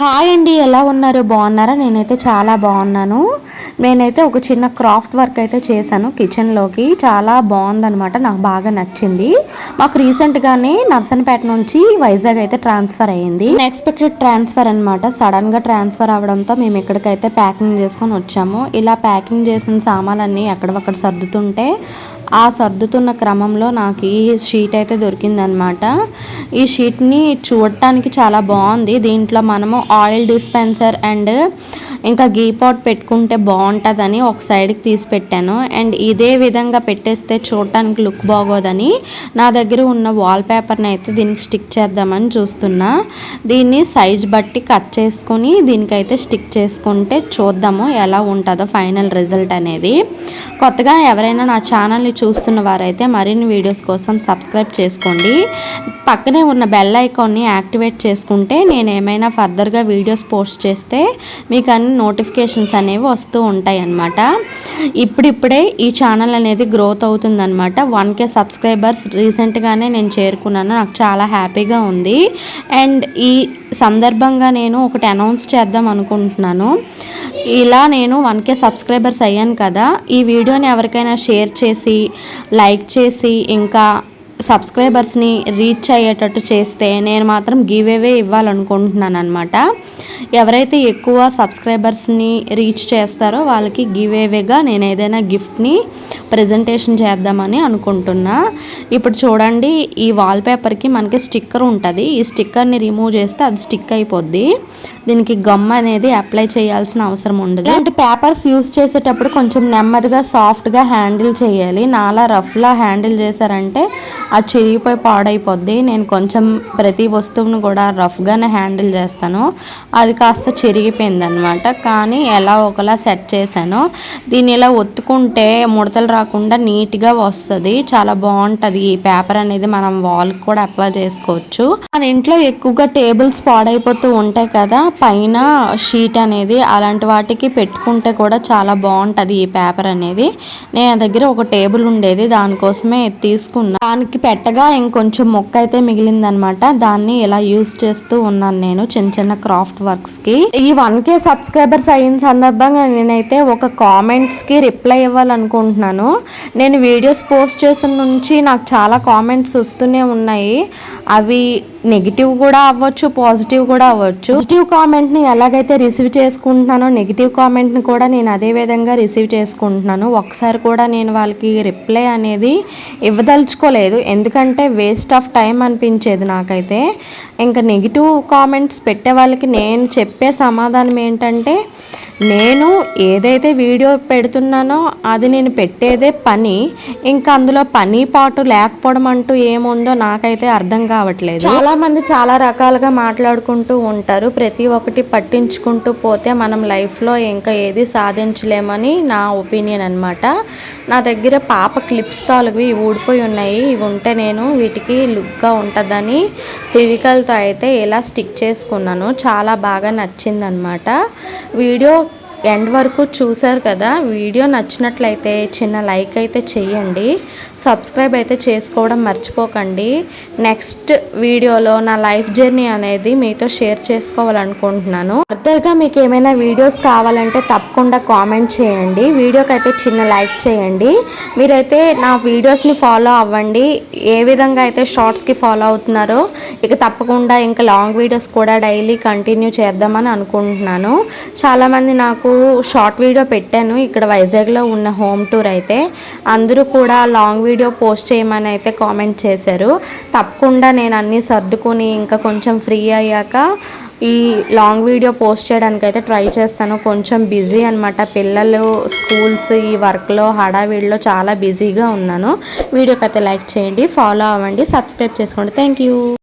Hi అండి, ఎలా ఉన్నారు? బాగున్నారా? నేనైతే చాలా బాగున్నాను. నేనైతే ఒక చిన్న క్రాఫ్ట్ వర్క్ అయితే చేశాను కిచెన్లోకి. చాలా బాగుందనమాట, నాకు బాగా నచ్చింది. మాకు రీసెంట్గానే నర్సన్పేట నుంచి వైజాగ్ అయితే ట్రాన్స్ఫర్ అయ్యింది. అన్ఎక్స్పెక్టెడ్ ట్రాన్స్ఫర్ అనమాట. సడన్గా ట్రాన్స్ఫర్ అవడంతో మేము ఇక్కడికైతే ప్యాకింగ్ చేసుకొని వచ్చాము. ఇలా ప్యాకింగ్ చేసిన సామాన్లన్నీ ఎక్కడొక్కడ సర్దుతుంటే ఆ సర్దుతున్న క్రమంలో నాకు ఈ షీట్ అయితే దొరికిందనమాట. ఈ షీట్ని చూడటానికి చాలా బాగుంది. దీంట్లో మనము ఆయిల్ డిస్పెన్సర్ అండ్ ఇంకా గీ పాట్ పెట్టుకుంటే బాగుంటుందని ఒక సైడ్కి తీసి పెట్టాను. అండ్ ఇదే విధంగా పెట్టేస్తే చూడటానికి లుక్ బాగోదని నా దగ్గర ఉన్న వాల్ పేపర్ని అయితే దీనికి స్టిక్ చేద్దామని చూస్తున్నా. దీన్ని సైజ్ బట్టి కట్ చేసుకొని దీనికైతే స్టిక్ చేసుకుంటే చూద్దాము ఎలా ఉంటుందో ఫైనల్ రిజల్ట్ అనేది. కొత్తగా ఎవరైనా నా ఛానల్ని చూస్తున్న వారైతే మరిన్ని వీడియోస్ కోసం సబ్స్క్రైబ్ చేసుకోండి. పక్కనే ఉన్న బెల్ ఐకాన్ని యాక్టివేట్ చేసుకుంటే నేను ఏమైనా ఫర్దర్గా వీడియోస్ పోస్ట్ చేస్తే మీకు అన్ని నోటిఫికేషన్స్ అనేవి వస్తూ ఉంటాయి అన్నమాట. ఇప్పుడిప్పుడే ఈ ఛానల్ అనేది గ్రోత్ అవుతుందన్నమాట. 1K సబ్స్క్రైబర్స్ రీసెంట్గానే నేను చేరుకున్నాను. నాకు చాలా హ్యాపీగా ఉంది. అండ్ ఈ సందర్భంగా నేను ఒకటి అనౌన్స్ చేద్దాం అనుకుంటున్నాను. ఇలా నేను 1K సబ్స్క్రైబర్స్ అయ్యాను కదా, ఈ వీడియోని ఎవరికైనా షేర్ చేసి లైక్ చేసి ఇంకా సబ్స్క్రైబర్స్ని రీచ్ అయ్యేటట్టు చేస్తే నేను మాత్రం గివ్ అవే ఇవ్వాలనుకుంటున్నాను అనమాట. ఎవరైతే ఎక్కువ సబ్స్క్రైబర్స్ని రీచ్ చేస్తారో వాళ్ళకి గివ్ అవేగా నేను ఏదైనా గిఫ్ట్ని ప్రజెంటేషన్ చేద్దామని అనుకుంటున్నా. ఇప్పుడు చూడండి, ఈ వాల్పేపర్కి మనకి స్టిక్కర్ ఉంటుంది. ఈ స్టిక్కర్ని రిమూవ్ చేస్తే అది స్టిక్ అయిపోద్ది. దీనికి గమ్ అనేది అప్లై చేయాల్సిన అవసరం ఉండదు. ఇలాంటి పేపర్స్ యూస్ చేసేటప్పుడు కొంచెం నెమ్మదిగా సాఫ్ట్గా హ్యాండిల్ చేయాలి. నాలా రఫ్లా హ్యాండిల్ చేశారంటే అది చిరిగిపోయి పాడైపోద్ది. నేను కొంచెం ప్రతి వస్తువును కూడా రఫ్గానే హ్యాండిల్ చేస్తాను. అది కాస్త చిరిగిపోయింది అనమాట. కానీ ఎలా ఒకలా సెట్ చేశాను. దీన్ని ఇలా ఒత్తుకుంటే ముడతలు రాకుండా నీట్గా వస్తుంది. చాలా బాగుంటుంది. ఈ పేపర్ అనేది మనం వాల్కి కూడా అప్లై చేసుకోవచ్చు. మన ఇంట్లో ఎక్కువగా టేబుల్స్ పాడైపోతూ ఉంటాయి కదా, పైన షీట్ అనేది, అలాంటి వాటికి పెట్టుకుంటే కూడా చాలా బాగుంటుంది ఈ పేపర్ అనేది. నేను దగ్గర ఒక టేబుల్ ఉండేది, దానికోసమే తీసుకున్నా. దానికి పెట్టగా ఇంకొంచెం మొక్క అయితే మిగిలిందనమాట. దాన్ని ఇలా యూస్ చేస్తూ ఉన్నాను నేను చిన్న చిన్న క్రాఫ్ట్ వర్క్స్కి. ఈ 1K సబ్స్క్రైబర్స్ అయిన సందర్భంగా నేనైతే ఒక కామెంట్స్కి రిప్లై ఇవ్వాలనుకుంటున్నాను. నేను వీడియోస్ పోస్ట్ చేసిన నుంచి నాకు చాలా కామెంట్స్ వస్తూనే ఉన్నాయి. అవి నెగిటివ్ కూడా అవ్వచ్చు, పాజిటివ్ కూడా అవ్వచ్చు. పాజిటివ్ కామెంట్ని ఎలాగైతే రిసీవ్ చేసుకుంటున్నానో నెగిటివ్ కామెంట్ని కూడా నేను అదే విధంగా రిసీవ్ చేసుకుంటున్నాను. ఒకసారి కూడా నేను వాళ్ళకి రిప్లై అనేది ఇవ్వదలుచుకోలేదు, ఎందుకంటే వేస్ట్ ఆఫ్ టైం అనిపించేది నాకైతే. ఇంకా నెగిటివ్ కామెంట్స్ పెట్టే వాళ్ళకి నేను చెప్పే సమాధానం ఏంటంటే, నేను ఏదైతే వీడియో పెడుతున్నానో అది నేను పెట్టేదే పని. ఇంకా అందులో పని పాటు లేకపోవడం అంటూ ఏముందో నాకైతే అర్థం కావట్లేదు. చాలా మంది చాలా రకాలుగా మాట్లాడుకుంటూ ఉంటారు. ప్రతి ఒక్కటి పట్టించుకుంటూ పోతే మనం లైఫ్లో ఇంకా ఏది సాధించలేమని నా ఒపీనియన్ అనమాట. నా దగ్గర పాప క్లిప్స్ తాలుగువి ఊడిపోయి ఉన్నాయి. ఇవి ఉంటే నేను వీటికి లుక్గా ఉంటుందని ఫెవికల్తో అయితే ఇలా స్టిక్ చేసుకున్నాను. చాలా బాగా నచ్చిందనమాట. వీడియో ఎండ్ వరకు చూసారు కదా. వీడియో నచ్చినట్లయితే చిన్న లైక్ అయితే చెయ్యండి. సబ్స్క్రైబ్ అయితే చేసుకోవడం మర్చిపోకండి. నెక్స్ట్ వీడియోలో నా లైఫ్ జర్నీ అనేది మీతో షేర్ చేసుకోవాలనుకుంటున్నాను. ఫర్దర్గా మీకు ఏమైనా వీడియోస్ కావాలంటే తప్పకుండా కామెంట్ చేయండి. వీడియోకి అయితే చిన్న లైక్ చేయండి. మీరైతే నా వీడియోస్ని ఫాలో అవ్వండి. ఏ విధంగా అయితే షార్ట్స్కి ఫాలో అవుతున్నారో ఇక తప్పకుండా ఇంకా లాంగ్ వీడియోస్ కూడా డైలీ కంటిన్యూ చేద్దామని అనుకుంటున్నాను. చాలామంది నాకు షార్ట్ వీడియో పెట్టాను ఇక్కడ వైజాగ్లో ఉన్న హోమ్ టూర్ అయితే. అందరూ కూడా లాంగ్ వీడియో పోస్ట్ చేయమని అయితే కామెంట్ చేశారు. తప్పకుండా నేను అన్నీ సర్దుకుని ఇంకా కొంచెం ఫ్రీ అయ్యాక ఈ లాంగ్ వీడియో పోస్ట్ చేయడానికి అయితే ట్రై చేస్తాను. కొంచెం బిజీ అనమాట. పిల్లలు స్కూల్స్ ఈ వర్క్లో హడావిడిలో చాలా బిజీగా ఉన్నాను. వీడియోకి అయితే లైక్ చేయండి, ఫాలో అవ్వండి, సబ్స్క్రైబ్ చేసుకోండి. Thank you.